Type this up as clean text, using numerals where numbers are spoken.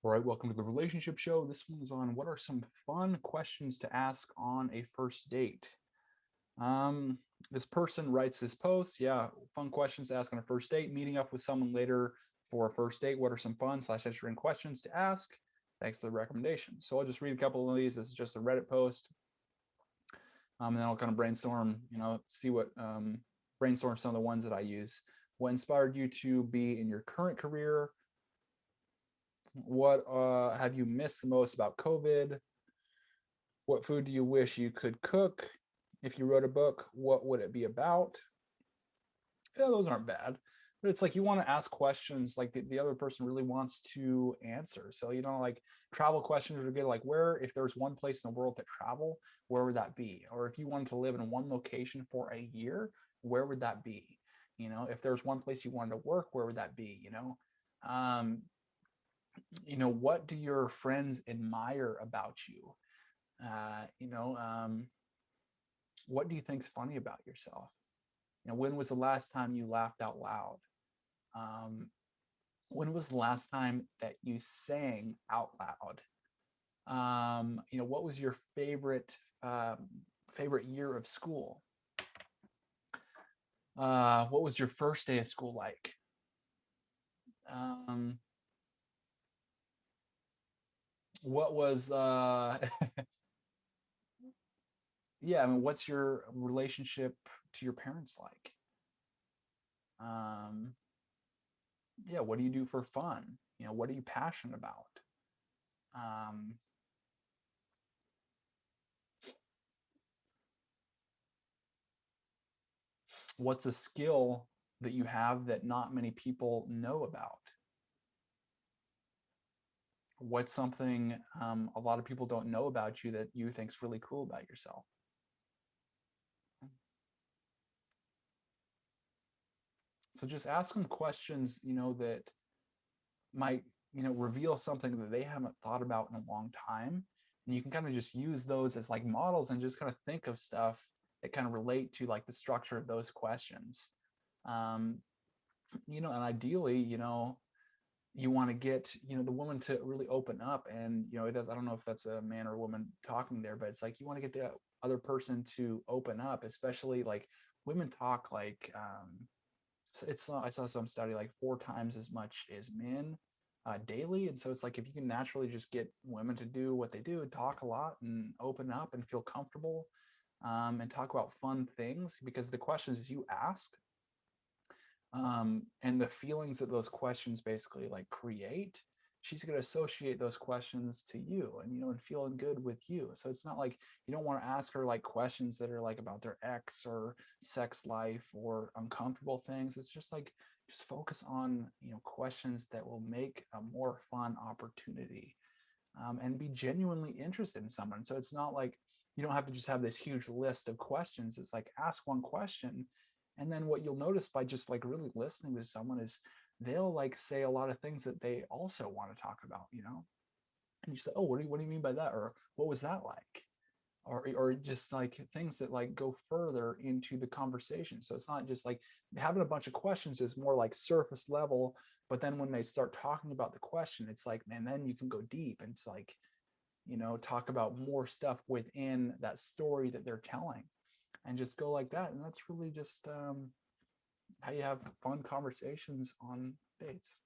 All right, welcome to the relationship show. This one's on what are some fun questions to ask on a first date. Um, this person writes this post. Yeah, fun questions to ask on a first date. Meeting up with someone later for a first date. What are some fun / interesting questions to ask? Thanks for the recommendation. So I'll just read a couple of these. This is just a Reddit post. And then I'll kind of brainstorm, see what brainstorm some of the ones that I use. What inspired you to be in your current career? What have you missed the most about COVID? What food do you wish you could cook? If you wrote a book, what would it be about? Yeah, those aren't bad. But it's like you want to ask questions like the other person really wants to answer. So, like travel questions are good. Like, where, if there's one place in the world to travel, where would that be? Or if you wanted to live in one location for a year, where would that be? If there's one place you wanted to work, where would that be? Um, what do your friends admire about you? Uh, you know, um, what do you think's funny about yourself? When was the last time you laughed out loud? Um, when was the last time that you sang out loud? What was your favorite year of school? What was your first day of school like? Um, what was yeah, I mean, what's your relationship to your parents like? Um, yeah, what do you do for fun? What are you passionate about? Um, what's a skill that you have that not many people know about? What's something a lot of people don't know about you that you think's really cool about yourself? So just ask them questions, that might, reveal something that they haven't thought about in a long time. And you can kind of just use those as like models and just kind of think of stuff that kind of relate to like the structure of those questions. Um, and ideally, you want to get, the woman to really open up. And, it does, I don't know if that's a man or a woman talking there, but it's like you want to get the other person to open up, especially like women talk like it's I saw some study like 4 times as much as men daily. And so it's like if you can naturally just get women to do what they do and talk a lot and open up and feel comfortable, and talk about fun things, because the questions you ask, and the feelings that those questions basically like create, she's going to associate those questions to you, and and feeling good with you. So it's not like you don't want to ask her like questions that are like about their ex or sex life or uncomfortable things. It's just like just focus on questions that will make a more fun opportunity, and be genuinely interested in someone. So it's not like you don't have to just have this huge list of questions. It's like ask one question, and then what you'll notice by just like really listening to someone is they'll like say a lot of things that they also want to talk about, and you say, oh, what do you mean by that? Or what was that like? Or just like things that like go further into the conversation. So it's not just like having a bunch of questions is more like surface level, but then when they start talking about the question, it's like, man, then you can go deep and it's like, talk about more stuff within that story that they're telling, and just go like that. And that's really just how you have fun conversations on dates.